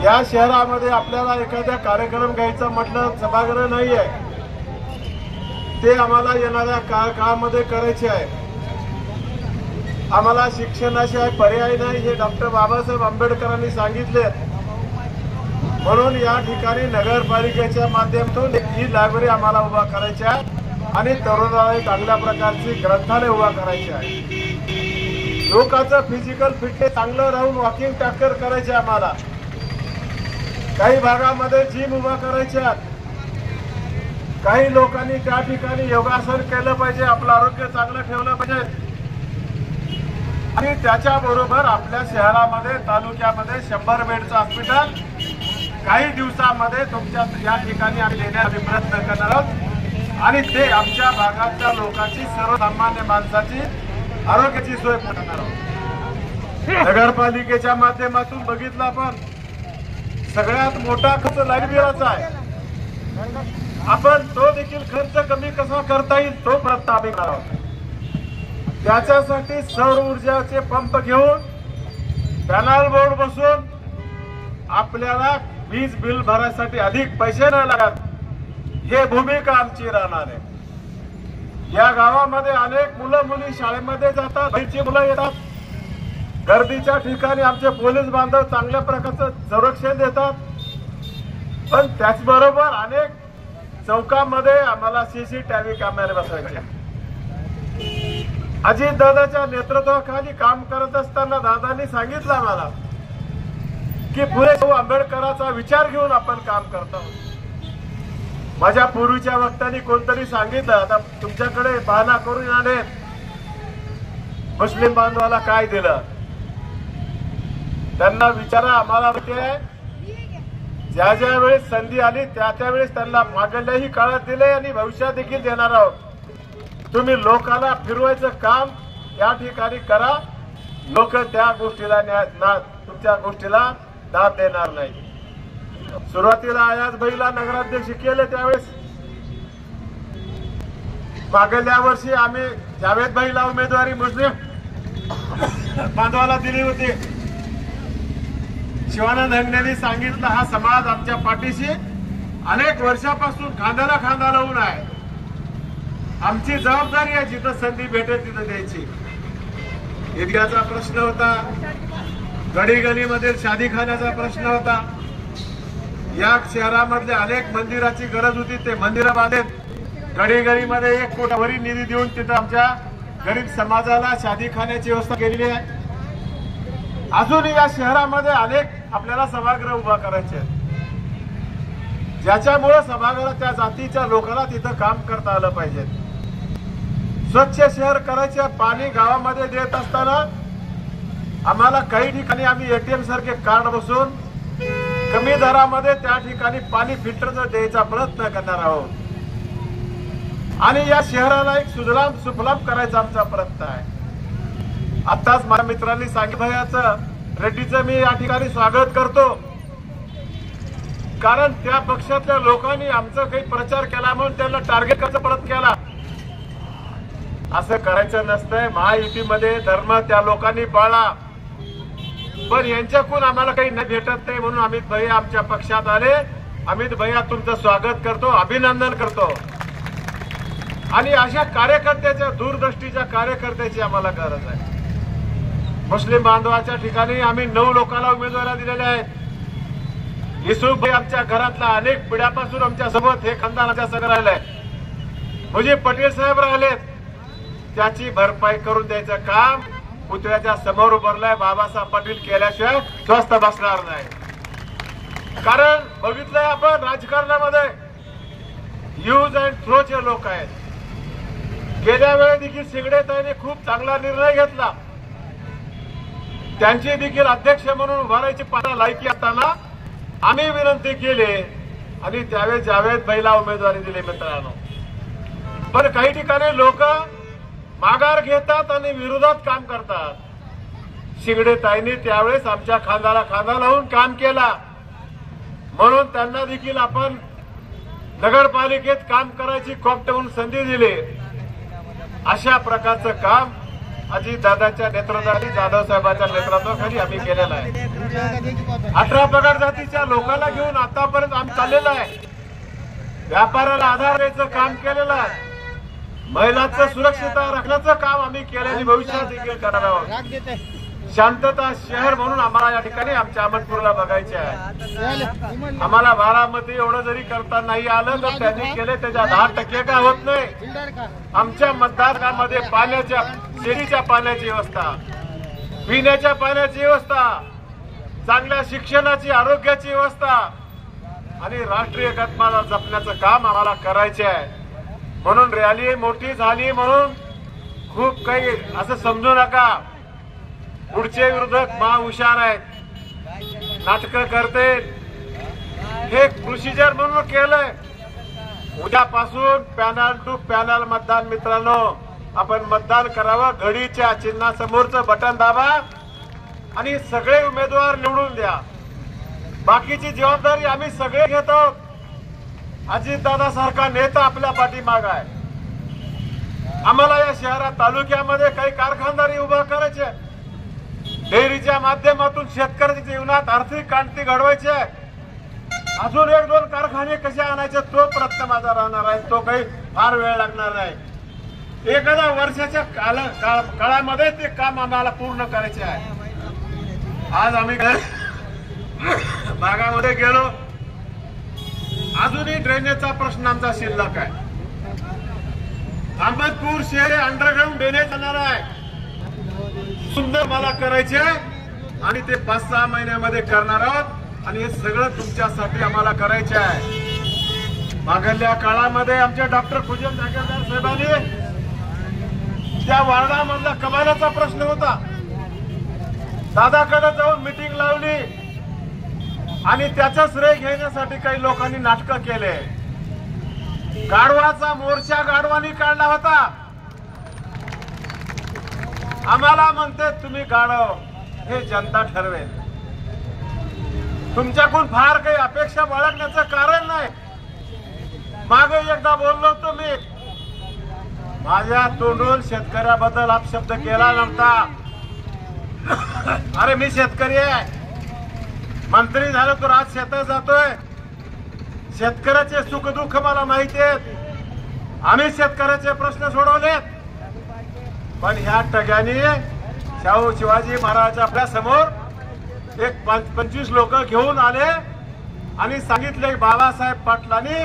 या शहरामध्ये आपल्याला एखादा कार्यक्रम घ्यायचा म्हटलं सभागृह नाही आहे, ते आम्हाला येणाऱ्या काळामध्ये करायचे आहे. आम्हाला शिक्षणाशिवाय पर्याय नाही हे डॉक्टर बाबासाहेब आंबेडकरांनी सांगितले. म्हणून या ठिकाणी नगरपालिकेच्या माध्यमातून ही लायब्ररी आम्हाला उभा करायची आहे आणि तरुणाला चांगल्या प्रकारची ग्रंथालय उभा करायचे आहे. लोकांचं फिजिकल फिटनेस चांगलं राहून वॉकिंग टॅक्कर करायचे आम्हाला. काही भागामध्ये जिम उभा करायचे आहेत. काही लोकांनी त्या ठिकाणी योगासन केलं पाहिजे, आपलं आरोग्य चांगलं ठेवलं पाहिजे. आणि त्याच्याबरोबर आपल्या शहरामध्ये तालुक्यामध्ये 100 बेडचं हॉस्पिटल काही दिवसामध्ये तुमच्या या ठिकाणी आम्ही देण्याचा प्रयत्न करणार आहोत आणि ते आमच्या भागातल्या लोकांची, सर्वसामान्य माणसाची आरोग्याची सोय करणार आहोत. नगरपालिकेच्या माध्यमातून बघितलं आपण, सगळ्यात मोठा खर्च लाईटबिलाचा आहे. आपण तो देखील खर्च कमी कसा करता येईल तो प्रयत्न आम्ही करणार आहोत. त्याच्यासाठी सौर ऊर्जाचे पंप घेऊन पॅनल बोर्ड बसून आपल्याला वीज बिल भरण्यासाठी अधिक पैसे न लागत, हे भूमिका आमची राहणार आहे. या गावामध्ये अनेक मुलं मुली शाळेमध्ये जातात, बाहेरची मुलं येतात. गर्दीच्या ठिकाणी आमचे पोलीस बांधव चांगल्या प्रकारचं संरक्षण देतात. पण त्याचबरोबर अनेक चौकामध्ये आम्हाला सीसीटीव्ही कॅमेरे बसवायचे. अजित दादाच्या नेतृत्वाखाली काम करत असताना दादांनी सांगितलं आम्हाला की फुले आंबेडकरांचा विचार घेऊन आपण काम करतो. माझ्या पूर्वीच्या वक्त्यांनी कोणतरी सांगितलं, आता तुमच्याकडे पाहणा करून आले, मुस्लिम बांधवाला काय दिलं, त्यांना विचारा. आम्हाला ज्या ज्या वेळेस संधी आली त्या त्यावेळेस त्यांना मागल्याही काळात दिले आणि भविष्यात देखील देणार आहोत. तुम्ही लोकांना फिरवायचं काम या ठिकाणी करा. लोक त्या गोष्टीला तुमच्या गोष्टीला दाद देणार नाही. सुरुवातीला आयाज भाईला नगराध्यक्ष केले त्यावेळेस, मागल्या वर्षी आम्ही जावेद भाईला उमेदवारी मुस्लिम बांधवाला दिली होती. शिवानंद हंगनेनी सांगितलं, हा समाज आमच्या पाठीशी अनेक वर्षापासून खांद्याला खांदा लावून आहे. आमची जबाबदारी आहे जिथं संधी भेटेल तिथं द्यायची. ईदगाहचा प्रश्न होता, गडी गलीमध्ये शादीखान्याचा प्रश्न होता. या शहरामधले अनेक मंदिराची गरज होती, ते मंदिरं बांधलेत. गडी गलीमध्ये 1 कोटीवरी निधी देऊन तिथं आमच्या गरीब समाजाला शादीखान्याची व्यवस्था केलेली आहे. अजून या शहरामध्ये अनेक आपल्याला सभागृह उभा करायचे आहेत, ज्याच्यामुळे सभागृह त्या जातीच्या लोकांना तिथं काम करता आलं पाहिजे. स्वच्छ शहर करायचे. पाणी गावामध्ये देत असताना आम्हाला काही ठिकाणी आम्ही एटीएम सारखे कार्ड बसवून कमी दरामध्ये त्या ठिकाणी पाणी फिल्टरचं द्यायचा प्रयत्न करणार आहोत आणि या शहराला एक सुजलाम सुफलाम करायचा आमचा प्रयत्न आहे. आताच माझ्या मित्रांनी सांगितलं, रेड्डीचं मी या ठिकाणी स्वागत करतो, कारण त्या पक्षातल्या लोकांनी आमचा काही प्रचार केला म्हणून त्यांना टार्गेट करायचा प्रयत्न केला. असं करायचं नसतंय. महायुतीमध्ये धर्म त्या लोकांनी पाळला, पण यांच्याकडून आम्हाला काही नाही भेटत नाही म्हणून अमित भैया आमच्या पक्षात आले. अमित भैया तुमचं स्वागत करतो, अभिनंदन करतो. आणि अशा कार्यकर्त्याच्या, दूरदृष्टीच्या कार्यकर्त्याची आम्हाला गरज आहे. मुस्लिम बांधवाच्या ठिकाणी आम्ही 9 लोकांना उमेदवारी दिलेल्या आहेत. युसुफ भाई आमच्या घरातला अनेक पिढ्यापासून आमच्या सोबत हे खानदान आमच्या सगळं राहिलंय. मुजीब पटेल साहेब राहिलेत, त्याची भरपाई करून द्यायचं काम पुतळ्याच्या समोर उभारलंय. बाबासाहेब पाटील केल्याशिवाय स्वस्थ बसणार नाही. कारण बघितलंय आपण राजकारणामध्ये यूज अँड थ्रोचे लोक आहेत. गेल्या वेळी देखील शिंगडेताईंनी खूप चांगला निर्णय घेतला. त्यांची देखील अध्यक्ष म्हणून उभारायची लायकी असताना आम्ही विनंती केली आणि त्यावेळेस जावेद भाईला उमेदवारी दिली मित्रांनो. पण काही ठिकाणी लोक माघार घेतात आणि विरोधात काम करतात. शिंगडेताईंनी त्यावेळेस आमच्या खांद्याला खांदा लावून काम केला म्हणून त्यांना देखील आपण नगरपालिकेत काम करायची कोपटवून संधी दिली. अशा प्रकारचं काम अजितदादांच्या नेतृत्वाखाली, जाधव साहेबांच्या नेतृत्वाखाली आम्ही केलेला आहे. 18 पगड जातीच्या लोकांना घेऊन आतापर्यंत आम्ही चाललेलो आहे. व्यापाराला आधार द्यायचं काम केलेलं आहे. महिलांचं सुरक्षितता राखण्याचं काम आम्ही केल्याने भविष्यात देखील करणार आहोत. शांतता शहर म्हणून आम्हाला या ठिकाणी आमच्या अहमदपूरला बघायचे आहे. आम्हाला बारामती एवढं जरी करता नाही आलं तर त्यांनी केले त्याच्या 10% का होत नाही. आमच्या मतदारसंघामध्ये पाण्याच्या, शेतीच्या पाण्याची व्यवस्था, पिण्याच्या पाण्याची व्यवस्था, चांगल्या शिक्षणाची, आरोग्याची व्यवस्था आणि राष्ट्रीय एकात्मता जपण्याचं काम आम्हाला करायचे आहे. म्हणून रॅली मोठी झाली म्हणून खूप काही असं समजू नका. पुढचे विरोधक हुशार आहेत, नाटकं करते. हे प्रोसिजर म्हणून केलंय. उद्यापासून पॅनल टू पॅनल मतदान मित्रांनो, आपण मतदान करावं. घडीच्या चिन्हासमोरचं बटन दाबा आणि सगळे उमेदवार निवडून द्या. बाकीची जबाबदारी आम्ही सगळे घेत आहोत. अजितदादा सारखा नेता आपल्या पाठीमाग आहे. आम्हाला या शहरात, तालुक्यामध्ये काही कारखानदारी उभा करायचे, डेअरीच्या माध्यमातून शेतकऱ्याच्या जीवनात आर्थिक क्रांती घडवायची आहे. अजून 1-2 कारखाने कसे आणायचे तो प्रयत्न माझा राहणार आहे. तो काही फार वेळ लागणार नाही. एखाद्या वर्षाच्या काळामध्ये ते काम आम्हाला पूर्ण करायचे आहे. आज आम्ही भागामध्ये गेलो, अजूनही ड्रेनेजचा प्रश्न आमचा शिल्लक आहे. अहमदपूर शहर अंडरग्राउंड ड्रेनेज जाणार आहे. सुंदर मला करायचे आणि ते 5-6 महिन्यामध्ये करणार आहोत. आणि हे सगळं तुमच्यासाठी आम्हाला करायचे आहे. मागल्या काळामध्ये आमच्या डॉक्टर पूजन जागीरदार साहेबांनी त्या वार्डामधला कमालाचा प्रश्न होता, दादाकडे जाऊन मीटिंग लावली आणि त्याचा श्रेय घेण्यासाठी काही लोकांनी नाटकं केले. गाढवाचा मोर्चा गाढवानी काढला होता. आम्हाला म्हणते तुम्ही गाढव, हे जनता ठरवेल. तुमच्याकडून फार काही अपेक्षा बाळगण्याचं कारण नाही. मागे एकदा बोललो होतो मी, माझ्या तोंडून शेतकऱ्याबद्दल अपशब्द केला नव्हता. अरे मी शेतकरी आहे, मंत्री झालो तर आज शेतात जातोय. शेतकऱ्याचे सुखदुःख मला माहिती आहेत. आम्ही शेतकऱ्याचे प्रश्न सोडवलेत. पण ह्या टग्याने शाहू शिवाजी महाराज आपल्या समोर एक 25 लोक घेऊन आले आणि सांगितले बाबासाहेब पाटलांनी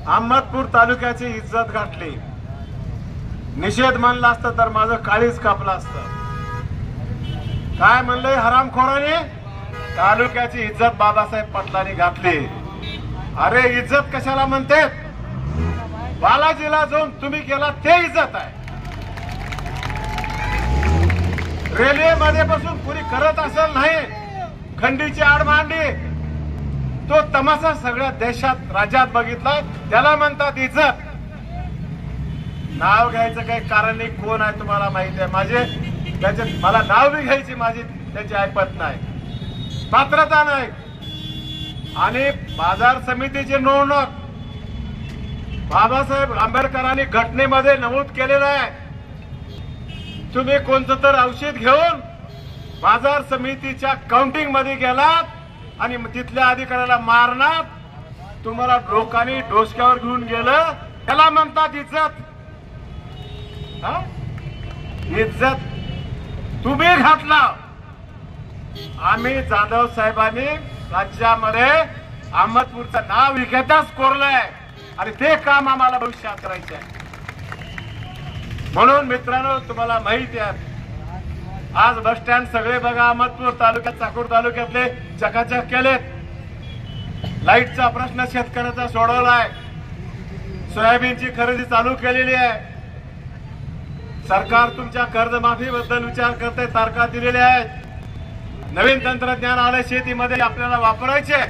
अहमदपूर तालुक्याची इज्जत गाठली. निषेध मानला असतं तर माझं काळीच कापलं असतं. काय म्हणलंय हरामखोराने? तालुक्याची इज्जत बाबासाहेब पाटलांनी घातली. अरे इज्जत कशाला म्हणते? बालाजीला जाऊन तुम्ही केला ते इज्जत आहे. रेल्वेमध्ये बसून पुरी करत असेल नाही, खंडीची आडमांडी, तो तमाशा सगळ्या देशात राज्यात बघितलाय, त्याला म्हणतात इज्जत. नाव घ्यायचं काही कारण नाही. कोण आहे तुम्हाला माहिती आहे. माझे त्याचे मला नाव बी घ्यायची माझी त्याची ऐपत नाही, पात्रता नाही. आणि बाजार समितीची निवडणूक बाबासाहेब आंबेडकरांनी घटनेमध्ये नमूद केलेलं आहे. तुम्ही कोणतं तर औषध घेऊन बाजार समितीच्या काउंटिंग मध्ये गेलात आणि तिथल्या अधिकाऱ्याला मारणार, तुम्हाला लोकांनी डोसक्यावर घेऊन गेलं, त्याला म्हणतात इज्जत. इज्जत तुम्ही घातला. आम्ही जाधव साहेबांनी राज्यामध्ये अहमदपूरचं नाव विकेताच कोरलंय आणि ते काम आम्हाला भविष्यात करायचं आहे. म्हणून मित्रांनो तुम्हाला माहिती आहे, आज बस स्टँड सगळे बघा अहमदपूर तालुक्यात, चाकूर तालुक्यातले चकाचक केलेत. लाईटचा प्रश्न शेतकऱ्याचा सोडवलाय. सोयाबीनची खरेदी चालू केलेली आहे. सरकार तुमच्या कर्जमाफीबद्दल विचार करते, तारखा दिलेल्या आहेत. नवीन तंत्रज्ञान आलं शेतीमध्ये आपल्याला वापरायचे.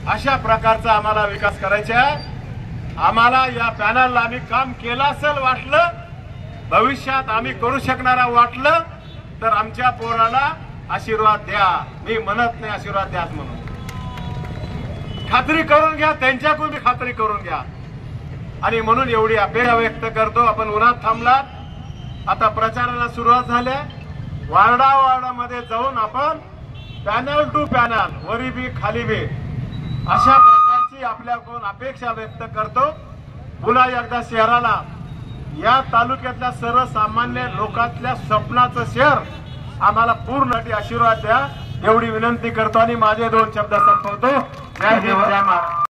अशा प्रकारचा आम्हाला विकास करायचा आहे. आम्हाला या पॅनलला आम्ही काम केलं असेल वाटलं, भविष्यात आम्ही करू शकणारा वाटलं तर आमच्या पोराला आशीर्वाद द्या. मी म्हणत नाही आशीर्वाद द्या म्हणून, खात्री करून घ्या, त्यांच्याकडून बी खात्री करून घ्या. आणि म्हणून एवढी अपेक्षा व्यक्त करतो. आपण उन्हात थांबलात, आता प्रचाराला सुरुवात झाल्या। वार्डामध्ये जाऊन आपण पॅनल टू पॅनल, वरी बी खाली बी अशा प्रकारची आपल्याकडून अपेक्षा व्यक्त करतो। पुन्हा एकदा शहराला, या तालुक्यातल्या सर्वसामान्य लोकांच्या स्वप्नाचं शहर आम्हाला पूर्ण आशीर्वाद द्या एवढी विनंती करतो आणि माझे 2 शब्द संपवतो। जय हिंद, जय महाराष्ट्र।